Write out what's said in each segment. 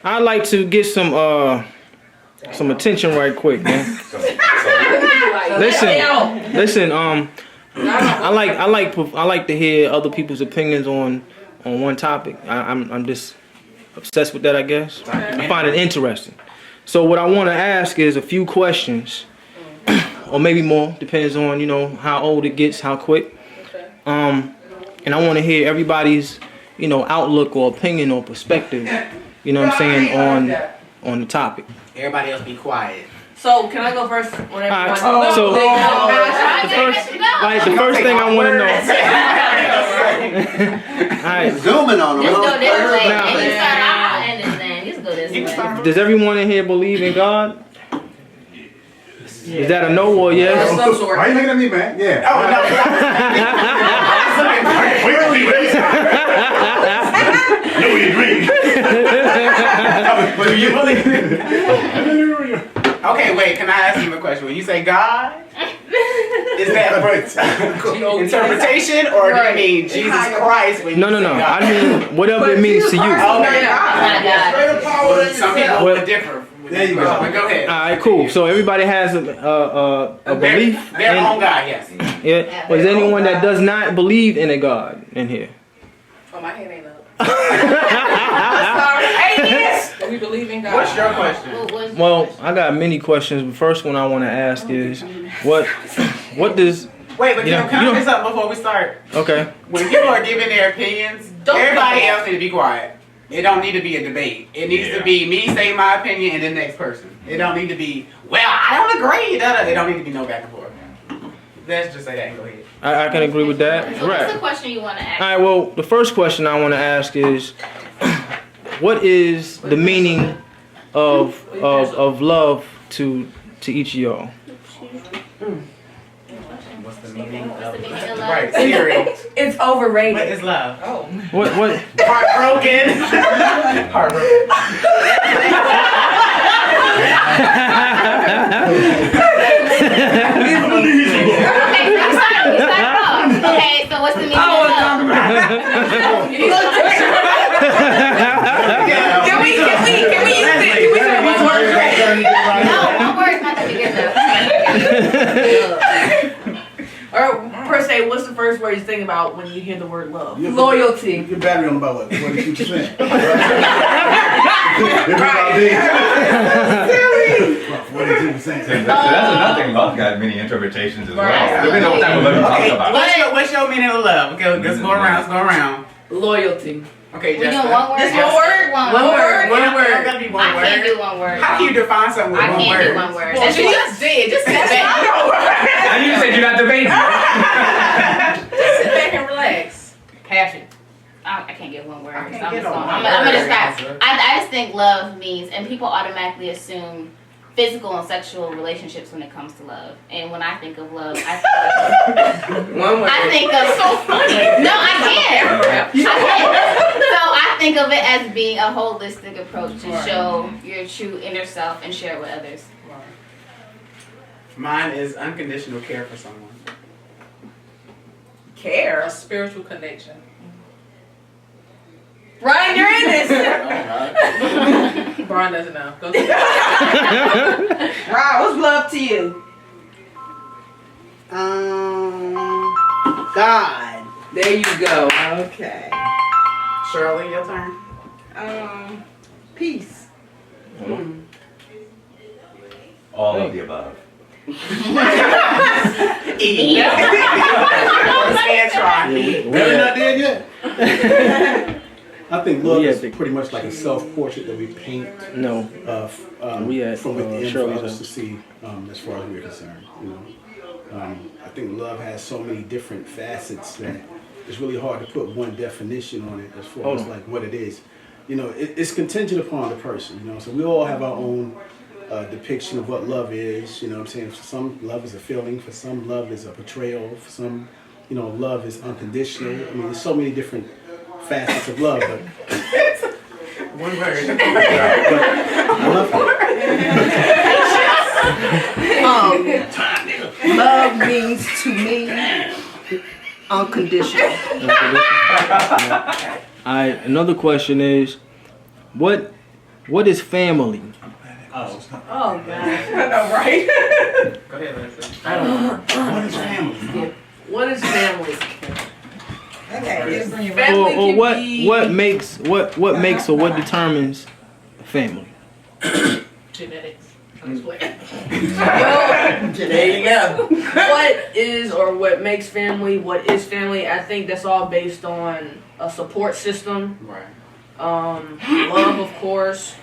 I'd like to get some attention right quick, man. Listen. I like to hear other people's opinions on one topic. I'm just obsessed with that, I guess. I find it interesting. So what I want to ask is a few questions, or maybe more, depends on how old it gets, how quick. And I want to hear everybody's outlook or opinion or perspective. You know what I'm saying on the topic. Everybody else be quiet. So can I go first? So the first thing I want to know. All right. Zooming on them. Just go this way. And you start out, I'll end this thing. Just go this way. Does everyone in here believe in God? Is that a no or yes? Why are you looking at me, man? Yeah. Oh, no. No, we agree. Do you believe? Okay, wait. Can I ask you a question? When you say God, is that for interpretation, or do you mean Jesus Christ? When No. I mean whatever it means to you. Some people would differ. There you go. Go ahead. All right, cool. So everybody has a belief. Their own God, yes. Yeah. But is there anyone that does not believe in a God in here? Oh, my hand ain't up. Sorry. Atheist. We believe in God. What's your question? Well, I got many questions. The first one I want to ask is, what does? Wait, but can I say something before we start? Okay. When people are giving their opinions, everybody else needs to be quiet. It don't need to be a debate. It needs to be me saying my opinion and the next person. It don't need to be, well, I don't agree. It don't need to be no back and forth. Let's just say that and go ahead. I can agree with that. So what's the question you want to ask? All right. Well, the first question I want to ask is, what is the meaning of love to each of y'all? What's the meaning of love? Right, Siri. It's overrated. What is love? Oh. What? Heartbroken. Heartbroken. Okay, so what's the meaning of love? Can we use it? Can we use one word? No, one word's not gonna be good enough. Or per se, what's the first word you think about when you hear the word love? Loyalty. Your battery on about what? 42%. So that's another thing. Love got many interpretations as well. Depending on what type of love you're talking about. What's your meaning of love? Okay, let's go around. Let's go around. Loyalty. Okay, We doing Jessica. one word? Just one word? One One word. word. It's gotta be one I word. can't do one word. How can you define something with I one can't word? do one word. Well, That's she what- just did. Just sit back. And you said you're not debating. Just sit back and relax. Passion. I can't get one word. I can't So I'm get just on gonna, one I'm word. gonna describe. I just think love means, and people automatically assume physical and sexual relationships when it comes to love. And when I think of love, I think of so funny. No, I can't. So I think of it as being a holistic approach to show your true inner self and share it with others. Mine is unconditional care for someone. Care. A spiritual connection. Brian, you're in this. Brian doesn't know. Go to Wow, what's love to you? God. There you go. Okay. Shirley, your turn. Peace. All of the above. Really not dead yet? I think love is pretty much like a self-portrait that we paint No. We at from within for Shirley's others house. to see as far as we're concerned. I think love has so many different facets that it's really hard to put one definition on it as far as like what it is. It's contingent upon the person. So we all have our own depiction of what love is. You know what I'm saying? For some, love is a feeling. For some, love is a betrayal. For some, love is unconditional. I mean, there's so many different facets of love, but One word. but I love her. Love means to me unconditional. Alright, another question is, what What is family? Oh. Oh, God. I know, right? Go ahead, Leslie. I don't know. What is family? What is family? Okay. Family Or can what be what makes or what determines a family? genetics. I'm just playing. There you go. What is or what makes family? What is family? I think that's all based on a support system. Right. Love, of course.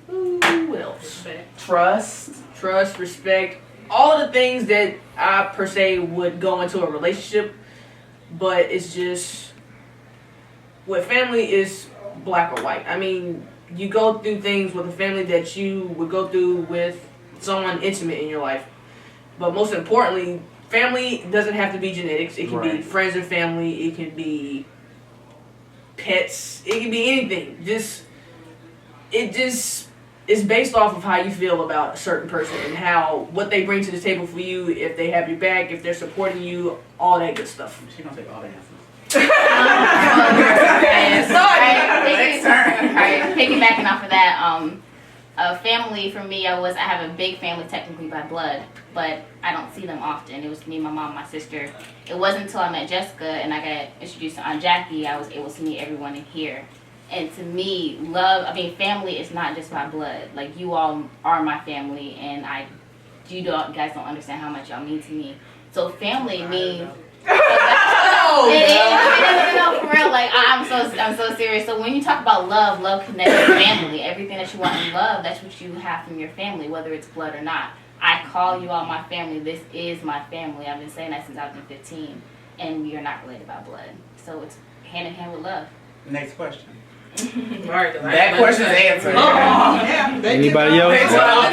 What else? Trust, respect, all of the things that I per se would go into a relationship, but it's just with family is black or white. I mean, you go through things with a family that you would go through with someone intimate in your life, but most importantly, family doesn't have to be genetics. It can be Right. friends and family. It can be pets. It can be anything. It's based off of how you feel about a certain person and what they bring to the table for you, if they have your back, if they're supporting you, all that good stuff. She gonna take all the answers. Piggybacking off of that, family for me, I have a big family technically by blood, but I don't see them often. It was me, my mom, my sister. It wasn't until I met Jessica and I got introduced to Aunt Jackie, I was able to meet everyone in here. And to me, family is not just by blood. Like, you all are my family, and you guys don't understand how much y'all mean to me. So family means. No, for real. Like, I'm so serious. So when you talk about love connects to family. Everything that you want in love, that's what you have from your family, whether it's blood or not. I call you all my family. This is my family. I've been saying that since I've been 15, and we are not related by blood. So it's hand in hand with love. Next question. Alright, That question's answered. Anybody else? They took all the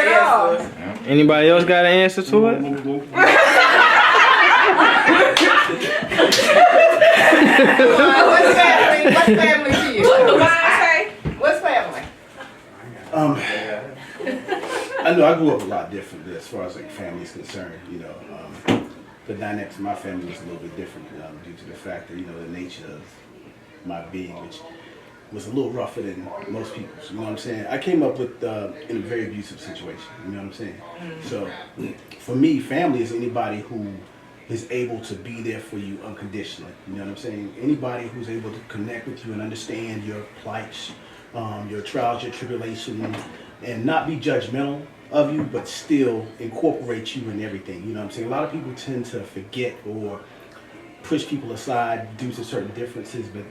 answers. Anybody else got an answer to it? What's family? What's family to you? What do I say? What's family? I know I grew up a lot differently as far as like family is concerned. You know, the dynamics of my family was a little bit different due to the fact that, you know, the nature of my being, which was a little rougher than most people's. You know what I'm saying? I came up with in a very abusive situation. You know what I'm saying? So for me, family is anybody who is able to be there for you unconditionally. You know what I'm saying? Anybody who's able to connect with you and understand your plights, your trials, your tribulations, and not be judgmental of you, but still incorporate you in everything. You know what I'm saying? A lot of people tend to forget or push people aside due to certain differences, but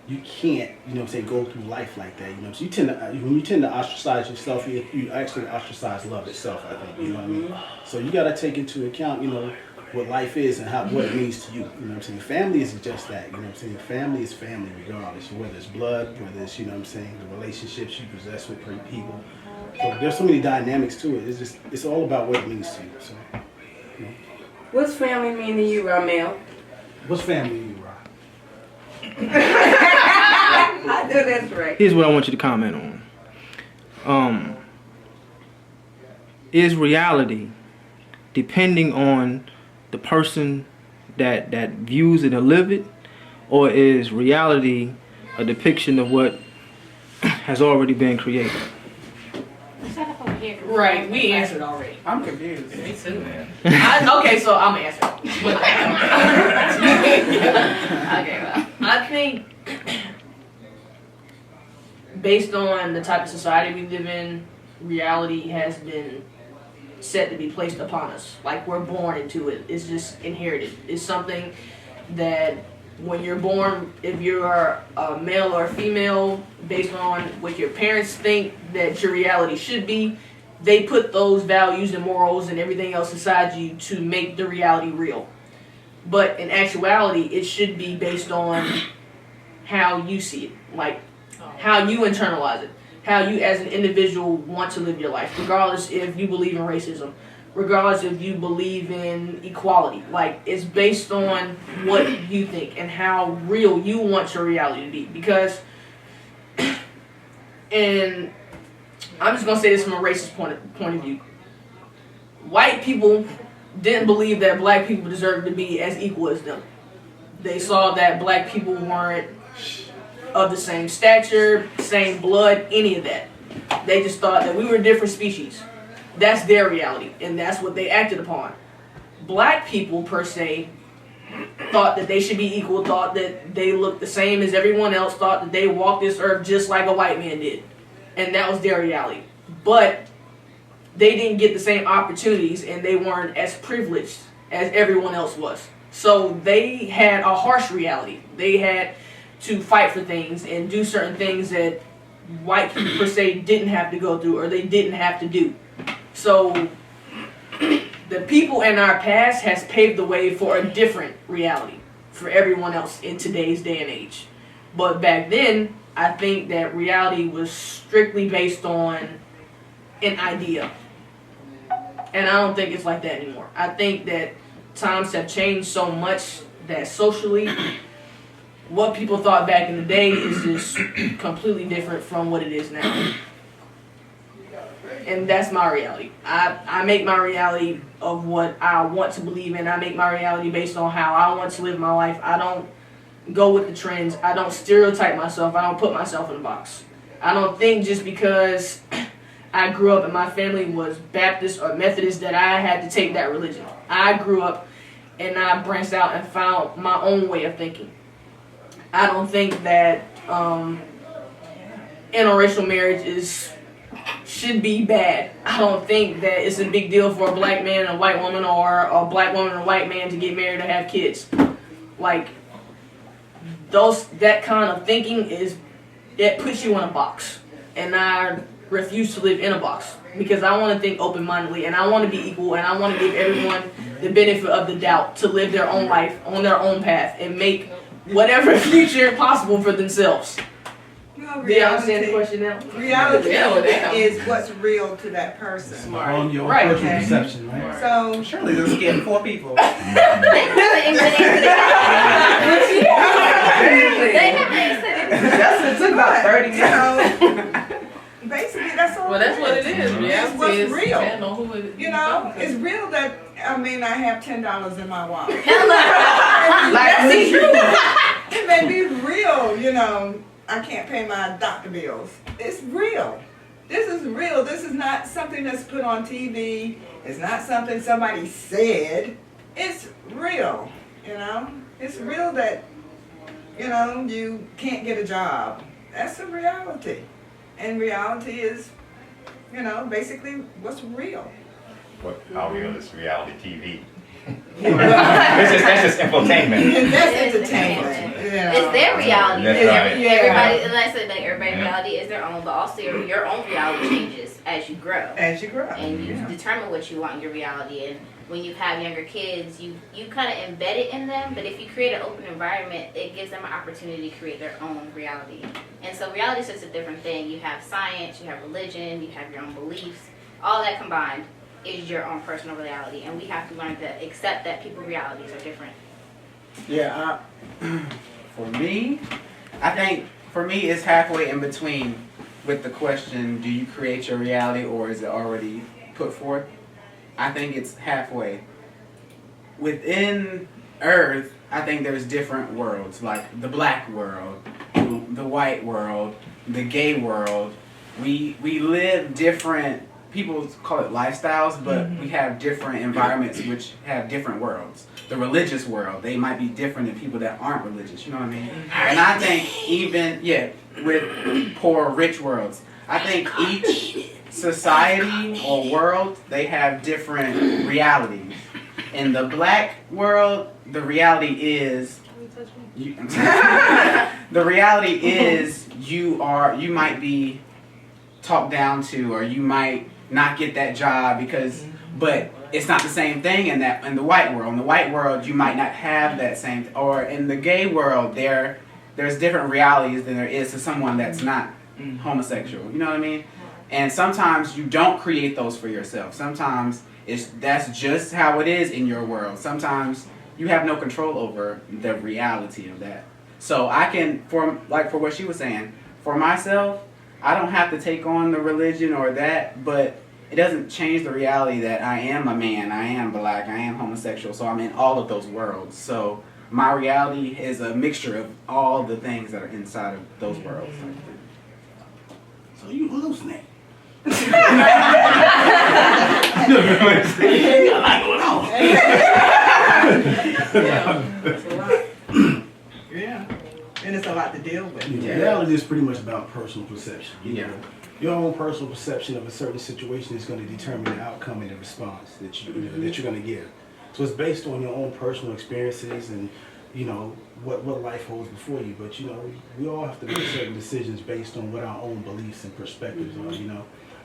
you can't, you know what I'm saying, go through life like that. You know, so you tend to, when you tend to ostracize yourself, you actually ostracize love itself, I think. You know what I mean? So you got to take into account, you know, what life is and what it means to you. You know what I'm saying? Family is just that. You know what I'm saying? Family is family regardless, whether it's blood, whether it's, you know what I'm saying, the relationships you possess with people. So there's so many dynamics to it. It's all about what it means to you. So, you know. What's family mean to you, Ramel? What's family to you, Rob? I know that's right. Here's what I want you to comment on. Is reality depending on the person that views it and live it, or is reality a depiction of what has already been created? Right, we answered already. I'm confused. Me too. Man. Okay, so I'm answering. Okay, well. I think based on the type of society we live in, reality has been set to be placed upon us. Like, we're born into it. It's just inherited. It's something that when you're born, if you're a male or a female, based on what your parents think that your reality should be, they put those values and morals and everything else inside you to make the reality real. But in actuality, it should be based on how you see it, like how you internalize it, how you as an individual want to live your life, regardless if you believe in racism, regardless if you believe in equality. Like, it's based on what you think and how real you want your reality to be. Because, and I'm just gonna say this from a racist point of view. White people didn't believe that black people deserved to be as equal as them. They saw that black people weren't of the same stature, same blood, any of that. They just thought that we were different species. That's their reality, and that's what they acted upon. Black people, per se, thought that they should be equal, thought that they looked the same as everyone else, thought that they walked this earth just like a white man did. And that was their reality. But they didn't get the same opportunities, and they weren't as privileged as everyone else was. So they had a harsh reality. They had to fight for things and do certain things that white people, per se, didn't have to go through, or they didn't have to do. So the people in our past has paved the way for a different reality for everyone else in today's day and age. But back then, I think that reality was strictly based on an idea. And I don't think it's like that anymore. I think that times have changed so much that socially, what people thought back in the day is just completely different from what it is now. And that's my reality. I make my reality of what I want to believe in. I make my reality based on how I want to live my life. I don't go with the trends. I don't stereotype myself. I don't put myself in a box. I don't think just because I grew up and my family was Baptist or Methodist that I had to take that religion. I grew up and I branched out and found my own way of thinking. I don't think that interracial marriage should be bad. I don't think that it's a big deal for a black man and a white woman, or a black woman and a white man to get married or have kids. Like, that kind of thinking it puts you in a box. And I refuse to live in a box, because I want to think open-mindedly, and I want to be equal, and I want to give everyone the benefit of the doubt to live their own life on their own path and make whatever future possible for themselves. No, Do you understand the question now? Reality Yeah. is what's real to that person. On your Right. cultural Okay. perception, right? So Surely they're scared 4 people. They haven't said it. That's it took about 30 you minutes. know, basically that's all. Well, that's what it is. It's Reality what's is real. depending on who it- You know, it's real that I have $10 in my wallet. Like me. It may be real, you know. I can't pay my doctor bills. It's real. This is real. This is not something that's put on TV. It's not something somebody said. It's real, you know. It's real that, you know, you can't get a job. That's a reality. And reality is, you know, basically what's real. How real is reality TV? That's just infotainment. That's entertainment. You know. It's their reality. That's right. Everybody, and I said that everybody's reality is their own, but also your own reality changes as you grow. As you grow. And you determine what you want in your reality. And when you have younger kids, you kind of embed it in them. But if you create an open environment, it gives them an opportunity to create their own reality. And so reality is just a different thing. You have science, you have religion, you have your own beliefs. All that combined is your own personal reality. And we have to learn to accept that people's realities are different. Yeah, for me, I think for me it's halfway in between with the question, do you create your reality or is it already put forth? I think it's halfway. Within Earth, I think there's different worlds, like the black world, the white world, the gay world. We live different, people call it lifestyles, but we have different environments which have different worlds. The religious world, they might be different than people that aren't religious, you know what I mean? And I think even, with poor, rich worlds, I think each society or world, they have different realities. In the black world, the reality is, the reality is you might be talked down to, or you might not get that job but it's not the same thing in the white world. In the white world, you might not have that same, or in the gay world, there's different realities than there is to someone that's not homosexual. You know what I mean? And sometimes you don't create those for yourself. Sometimes that's just how it is in your world. Sometimes you have no control over the reality of that. So I can, for what she was saying, for myself, I don't have to take on the religion or that, but it doesn't change the reality that I am a man, I am black, I am homosexual, so I'm in all of those worlds. So my reality is a mixture of all the things that are inside of those worlds. So you hallucinate. Yeah. And it's a lot to deal with. Reality is pretty much about personal perception. Yeah. Your own personal perception of a certain situation is going to determine the outcome and the response that that you're going to give. So it's based on your own personal experiences and what life holds before you. But we all have to make certain decisions based on what our own beliefs and perspectives are.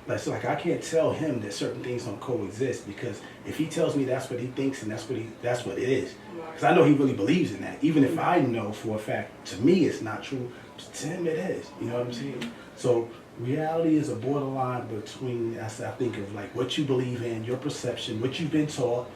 Like I can't tell him that certain things don't coexist, because if he tells me that's what he thinks and that's what it is, because I know he really believes in that. Even if I know for a fact to me it's not true, to him it is. You know what I'm saying? So reality is a borderline between, I think of like what you believe in, your perception, what you've been taught,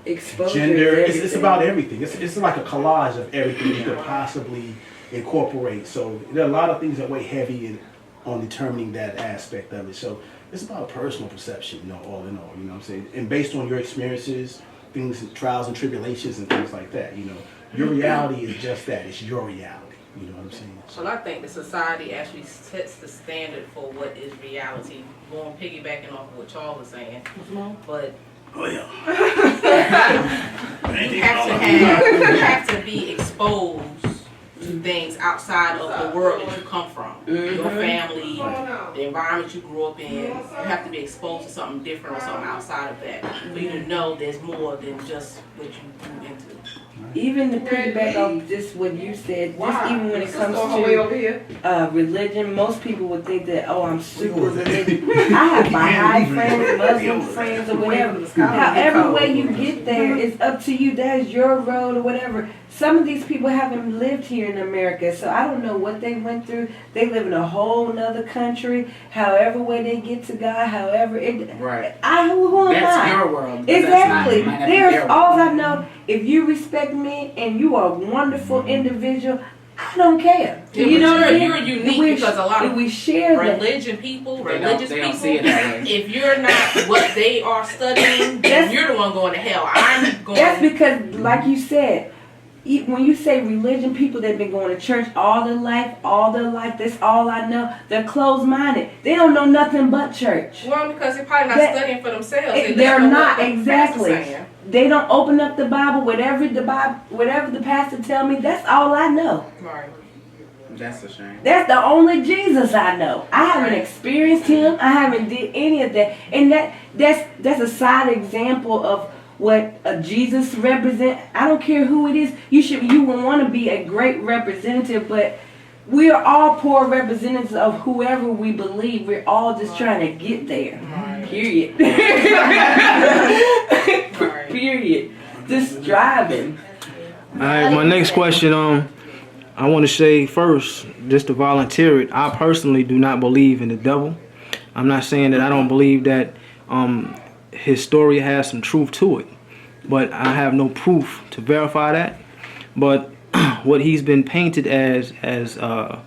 Exposure gender. is It's about everything. It's like a collage of everything you could possibly incorporate. So there are a lot of things that weigh heavy on determining that aspect of it. So it's about personal perception, all in all. You know what I'm saying? And based on your experiences, things, trials and tribulations and things like that. Your reality is just that. It's your reality. You know what I'm saying? Well, I think the society actually sets the standard for what is reality. Going piggybacking off of what Charles was saying, but Oh yeah. you have to be exposed to things outside of the world that you come from. Your family, the environment you grew up in. You have to be exposed to something different or something outside of that for you to know there's more than just what you grew into. Even to piggyback off just what you said, just even when it comes to religion, most people would think that, oh, I'm super religious. I have Baha'i friends, Muslim friends, or whatever. However way you get there, it's up to you. That's your road or whatever. Some of these people haven't lived here in America, so I don't know what they went through. They live in a whole nother country. However way they get to God, however it. Right. Who am That's I? your world. Exactly. Might not be There's their all world. I know. If you respect me and you are a wonderful individual, I don't care. Yeah, you know what I mean? You're unique because a lot of we share that. religious They don't people, see it that way. if you're not what they are studying, then you're the one going to hell. I'm going. That's because, like you said, when you say religion, people that have been going to church all their life, that's all I know. They're closed-minded. They don't know nothing but church. Well, because they're probably not studying for themselves. They're know not what the exactly. pastor's saying. They don't open up the Bible. Whatever the pastor tell me, that's all I know. Right. That's a shame. That's the only Jesus I know. I haven't experienced him. I haven't did any of that. And that's a side example of what a Jesus represent. I don't care who it is. You will want to be a great representative, but we are all poor representatives of whoever we believe. We're all just trying to get there. Period. Period. Just striving. All right, my next question. I want to say first, just to volunteer it. I personally do not believe in the devil. I'm not saying that I don't believe that his story has some truth to it, but I have no proof to verify that. But what he's been painted as the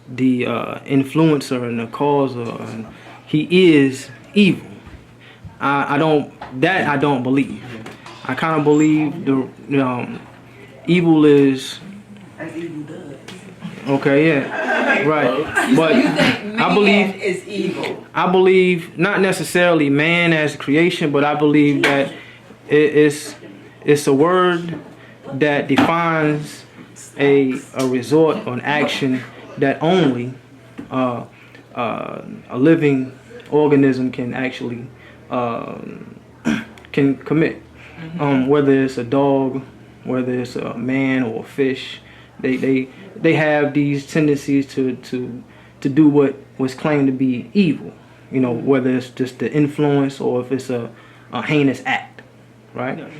influencer and the cause of, he is evil. I don't believe. I kind of believe the evil is. As evil does. Okay, yeah, right. But You think man I believe is evil? I believe not necessarily man as creation, but I believe that it's a word that defines a resort or an action that only a living organism can actually can commit. Whether it's a dog, whether it's a man or a fish, they have these tendencies to do what was claimed to be evil. Whether it's just the influence or if it's a heinous act, right?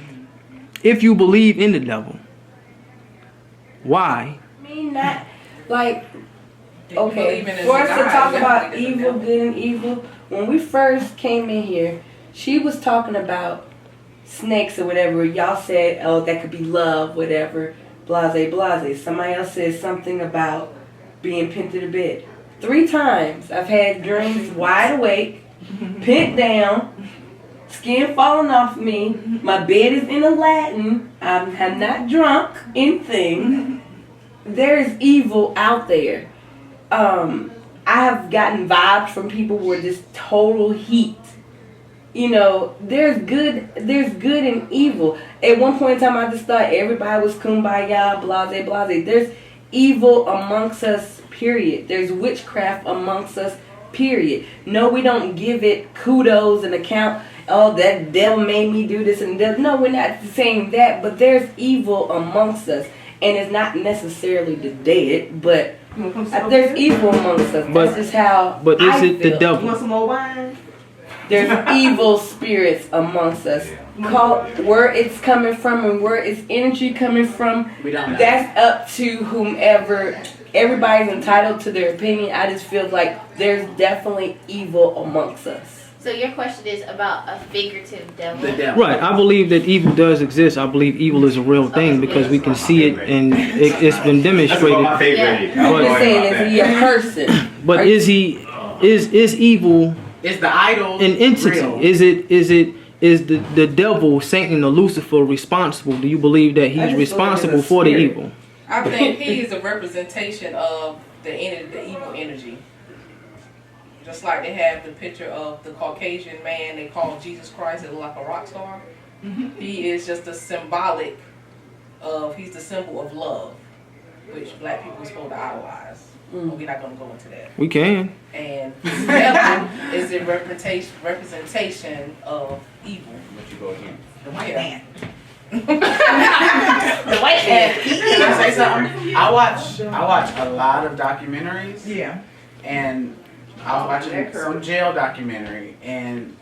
If you believe in the devil, why? I mean, not like. Believe Okay, in it for as us to God, talk you about have to believe in evil, the good and evil, when we first came in here, she was talking about snakes or whatever. Y'all said, oh, that could be love, whatever, blase, blase. Somebody else said something about being pinned to the bed. 3 times I've had dreams wide awake, pinned down, skin falling off me. My bed is in Aladdin. I'm not drunk. Anything. There is evil out there. I have gotten vibes from people where just total heat. You know, there's good and evil. At one point in time, I just thought everybody was kumbaya, blase, blase. There's evil amongst us, period. There's witchcraft amongst us, period. No, we don't give it kudos and account. Oh, that devil made me do this and that. No, we're not saying that, but there's evil amongst us. And it's not necessarily the dead, but there's evil amongst us. That's just how But is I it the feel. devil? Want some more wine? There's evil spirits amongst us. Call where it's coming from and where its energy coming from. We don't know. That's up to whomever. Everybody's entitled to their opinion. I just feel like there's definitely evil amongst us. So your question is about a figurative devil. The devil. Right. I believe that evil does exist. I believe evil is a real thing because we can see it and it's been That's about my demonstrated. favorite. Yeah. I'm just saying, is he a person? But is evil Is the idol an entity? real? Is the devil, Satan, or Lucifer responsible? Do you believe that I he's just responsible believe it's a for the spirit. evil? I think he is a representation of the evil energy. Just like they have the picture of the Caucasian man they call Jesus Christ, it look like a rock star. He is just a symbolic of, he's the symbol of love, which black people are supposed to idolize. But we're not going to go into that. We can. And the devil is a representation of evil. What you go again? The white Yeah. man. The white man. Can I say something? I watch a lot of documentaries. Yeah. And I was watching some jail documentary, and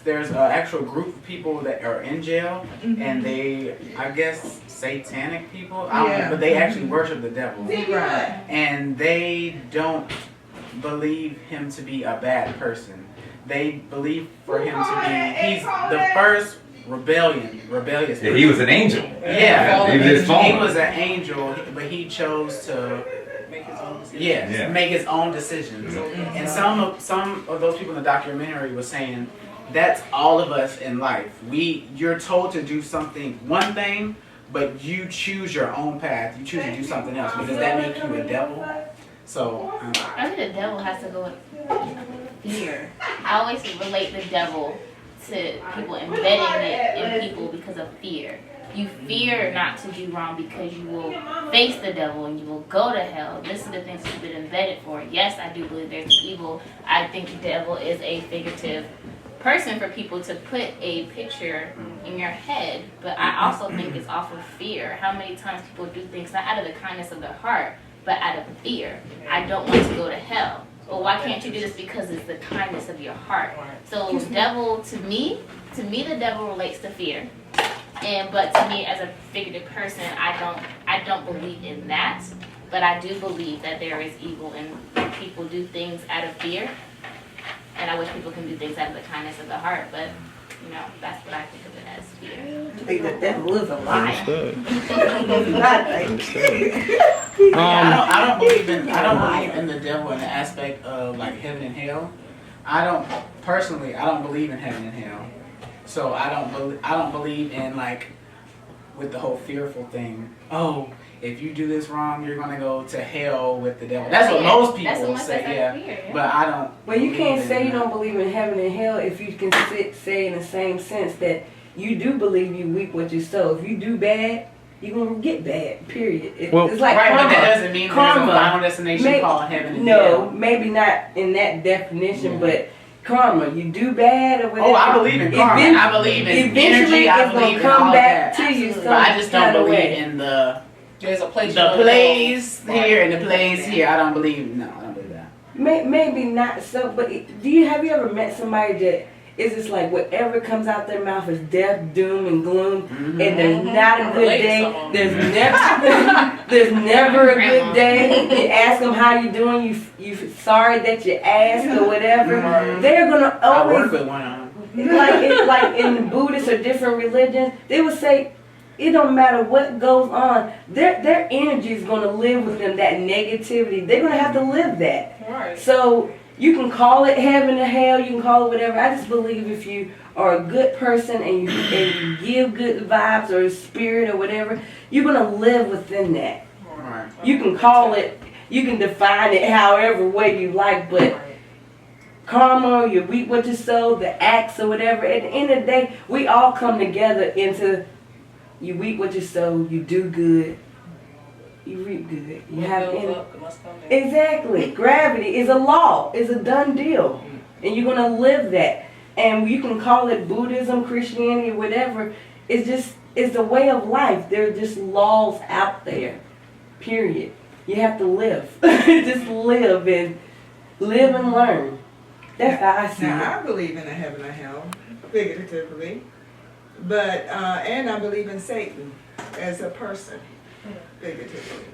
there's an actual group of people that are in jail, and they, I guess, satanic people. I don't know, Yeah. but they actually worship the devil, Right. and they don't believe him to be a bad person. They believe for him to be, he's the first rebellious person. He was an angel. Yeah, He was his he phone. was an angel, but he chose to Make his own decisions. yes, make his own decisions. And some of those people in the documentary were saying that's all of us in life. You're told to do one thing, but you choose your own path. You choose to do something else. But does that make you a devil? So I think the devil has to go with fear. I always relate the devil to people embedding it in people because of fear. You fear not to do wrong because you will face the devil and you will go to hell. This is the things you've been embedded for. Yes, I do believe there's evil. I think the devil is a figurative person for people to put a picture in your head, but I also think it's off of fear. How many times people do things not out of the kindness of their heart, but out of fear. I don't want to go to hell. But why can't you do this? Because it's the kindness of your heart. So devil, to me the devil relates to fear. But to me as a figurative person, I don't believe in that. But I do believe that there is evil and people do things out of fear. And I wish people can do things out of the kindness of the heart, but that's what I think of it as fear. I think the devil is a lie. Understood. I don't believe in the devil in the aspect of like heaven and hell. I don't believe in heaven and hell. So I don't believe in like with the whole fearful thing. Oh, if you do this wrong, you're gonna go to hell with the devil. That's what most people say. Yeah, but I don't. Well, you can't believe say in you don't believe in heaven and hell if you can say in the same sense that you do believe you reap what you sow. If you do bad, you're gonna get bad. Period. It's like right, karma. but that doesn't mean there's a final destination called heaven and hell. No, maybe not in that definition, but karma. You do bad or whatever. Oh, I believe in karma. I believe in energy. I believe in all back that. to you. But I just don't believe in There's a place the plays here and the plays here. I don't believe. No, I don't believe that. Maybe not so, but have you ever met somebody that is just like whatever comes out their mouth is death, doom, and gloom, and there's not a good day. There's never a good day. You ask them how you doing, you sorry that you asked or whatever. They're gonna always I work with one. like in the Buddhist or different religions, they would say it don't matter what goes on, their energy is gonna live with them. That negativity, they're gonna have to live that. Right. So You can call it heaven or hell, you can call it whatever. I just believe if you are a good person and you give good vibes or spirit or whatever, you're going to live within that. Right. You can call it, you can define it however way you like, but karma, you reap what you sow, the acts or whatever. At the end of the day, we all come together into you reap what you sow, you do good, you reap good. You have exactly. Gravity is a law, is a done deal, and you're gonna live that. And you can call it Buddhism, Christianity, whatever. It's the way of life. There are just laws out there. Period. You have to live. Just live and learn. That's how I see it. Now, I believe in a heaven or hell, figuratively, but and I believe in Satan as a person, figuratively.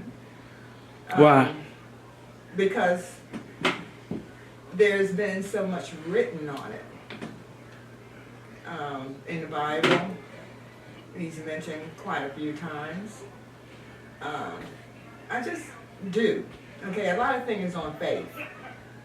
Why? Because there's been so much written on it. In the Bible, he's mentioned quite a few times. I just do. Okay, a lot of things on faith.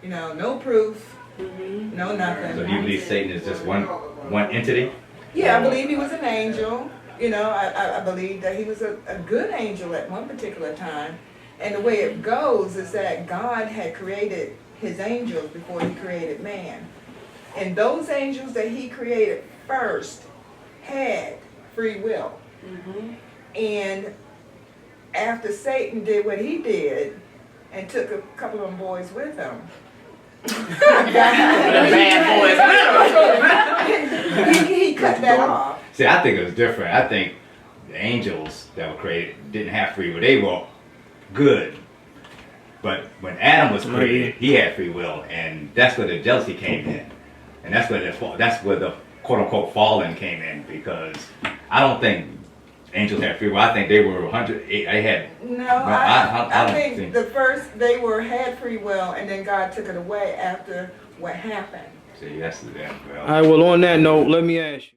You know, no proof, no nothing. So do you believe Satan is just one entity? Yeah, I believe he was an angel. You know, I believe that he was a good angel at one particular time. And the way it goes is that God had created his angels before he created man. And those angels that he created first had free will. And after Satan did what he did and took a couple of them boys with him, he cut that off. See, I think it was different. I think the angels that were created didn't have free will. They were good. But when Adam was created, he had free will, and that's where the jealousy came in. And that's where the quote unquote fallen came in, because I don't think angels had free will. I think they were 100. They had. No, I think the first had free will, and then God took it away after what happened. See, that's well. All right. Well, on that note, let me ask you.